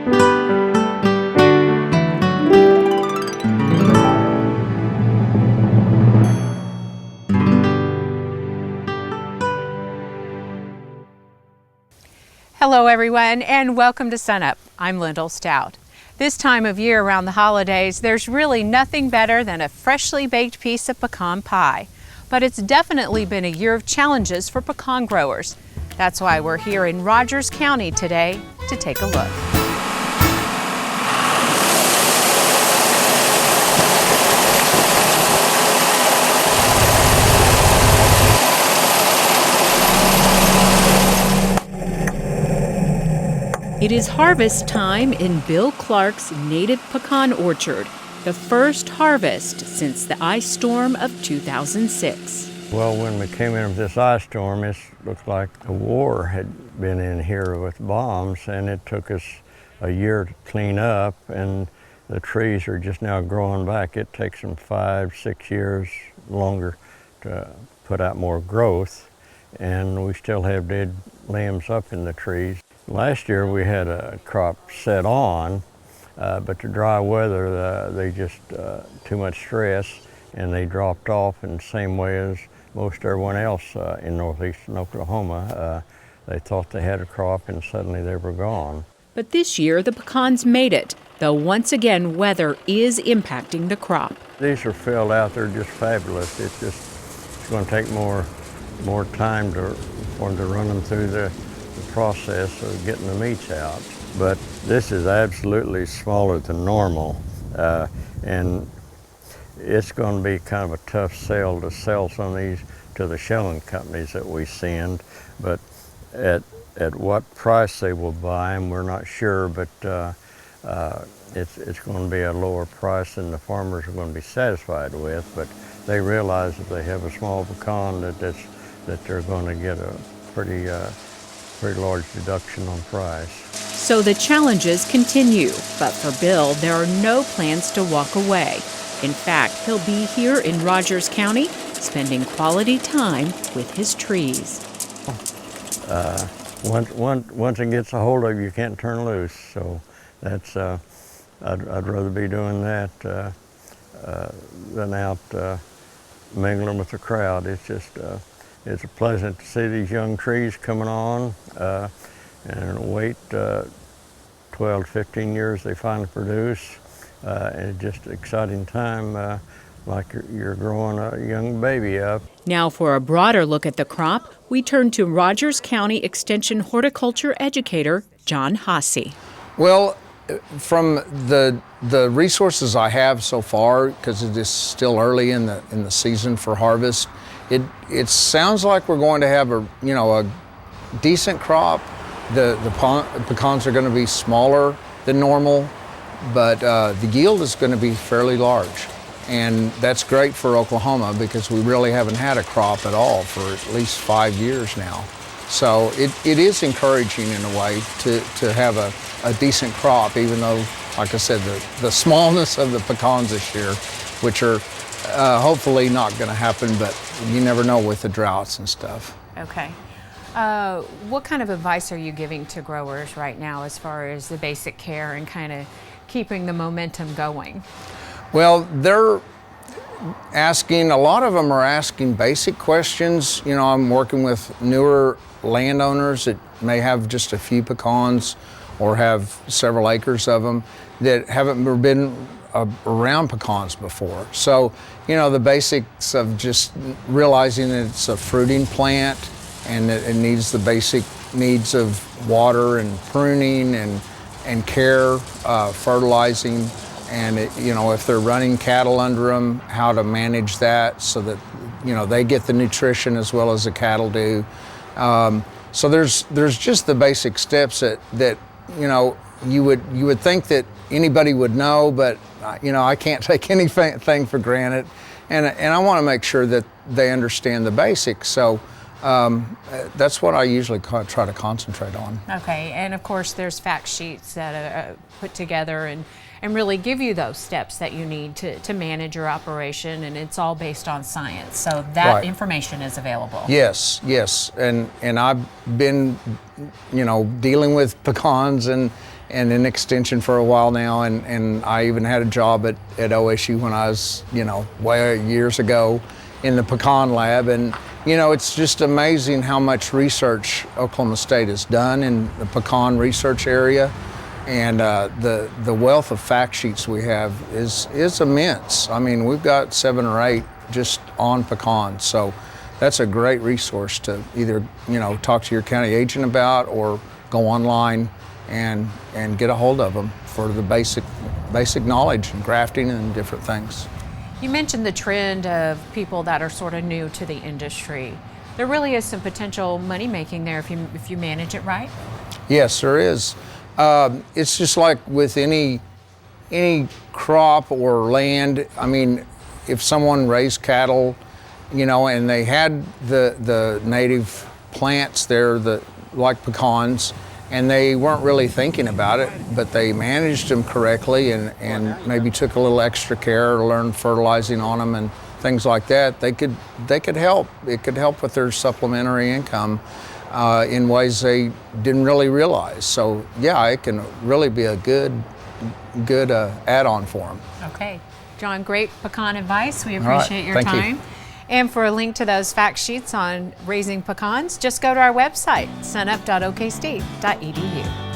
Hello everyone, and welcome to Sunup. I'm Lyndall Stout. This time of year around the holidays, there's really nothing better than a freshly baked piece of pecan pie. But it's definitely been a year of challenges for pecan growers. That's why we're here in Rogers County today to take a look. It is harvest time in Bill Clark's native pecan orchard, the first harvest since the ice storm of 2006. Well, when we came in with this ice storm, it looked like a war had been in here with bombs, and it took us a year to clean up, and the trees are just now growing back. It takes them 5-6 years longer to put out more growth, and we still have dead limbs up in the trees. Last year we had a crop set on, but the dry weather, they just too much stress, and they dropped off in the same way as most everyone else in northeastern Oklahoma. They thought they had a crop and suddenly they were gone. But this year the pecans made it, though once again weather is impacting the crop. These are filled out, they're just fabulous. It's going to take more time for them to run them through the process of getting the meats out. But this is absolutely smaller than normal, and it's going to be kind of a tough sell to sell some of these to the shelling companies that we send. But at what price they will buy them, we're not sure, but it's going to be a lower price than the farmers are going to be satisfied with. But they realize if they have a small pecan that they're going to get a pretty large deduction on price. So the challenges continue, but for Bill, there are no plans to walk away. In fact, he'll be here in Rogers County, spending quality time with his trees. Once it gets a hold of you, you can't turn loose. So that's I'd rather be doing that than out mingling with the crowd. It's just it's pleasant to see these young trees coming on and wait 12 to 15 years they finally produce. And it's just an exciting time, like you're growing a young baby up. Now for a broader look at the crop, we turn to Rogers County Extension horticulture educator John Haase. Well, from the resources I have so far, because it is still early in the season for harvest, it sounds like we're going to have a decent crop. The pecans are going to be smaller than normal, but the yield is going to be fairly large. And that's great for Oklahoma because we really haven't had a crop at all for at least 5 years now. So it is encouraging in a way to have a decent crop, even though, like I said, the smallness of the pecans this year, which are hopefully not going to happen, but you never know with the droughts and stuff. Okay. What kind of advice are you giving to growers right now as far as the basic care and kind of keeping the momentum going? Well, they're asking, a lot of them are asking basic questions. You know, I'm working with newer landowners that may have just a few pecans or have several acres of them that haven't been around pecans before. So, you know, the basics of just realizing that it's a fruiting plant and that it needs the basic needs of water and pruning and care, fertilizing, and if they're running cattle under them, how to manage that so that they get the nutrition as well as the cattle do. So there's just the basic steps that you would think that anybody would know, but I can't take anything for granted, and I want to make sure that they understand the basics. So that's what I usually try to concentrate on. Okay, and of course there's fact sheets that are put together and really give you those steps that you need to manage your operation, and it's all based on science. So that Right. information is available. Yes, and I've been dealing with pecans and and in extension for a while now, and I even had a job at OSU when I was, way years ago in the pecan lab. And it's just amazing how much research Oklahoma State has done in the pecan research area, and the wealth of fact sheets we have is immense. I mean, we've got 7 or 8 just on pecans, so that's a great resource to either talk to your county agent about, or go online and get a hold of them for the basic knowledge and grafting and different things. You mentioned the trend of people that are sort of new to the industry. There really is some potential money making there if you manage it right. Yes, there is. It's just like with any crop or land. I mean, if someone raised cattle, and they had the native plants there like pecans, and they weren't really thinking about it, but they managed them correctly and maybe took a little extra care or learned fertilizing on them and things like that, they could help. It could help with their supplementary income in ways they didn't really realize. So yeah, it can really be a good add-on for them. Okay. John, great pecan advice. We All right. appreciate your Thank time. you. And for a link to those fact sheets on raising pecans, just go to our website, sunup.okstate.edu.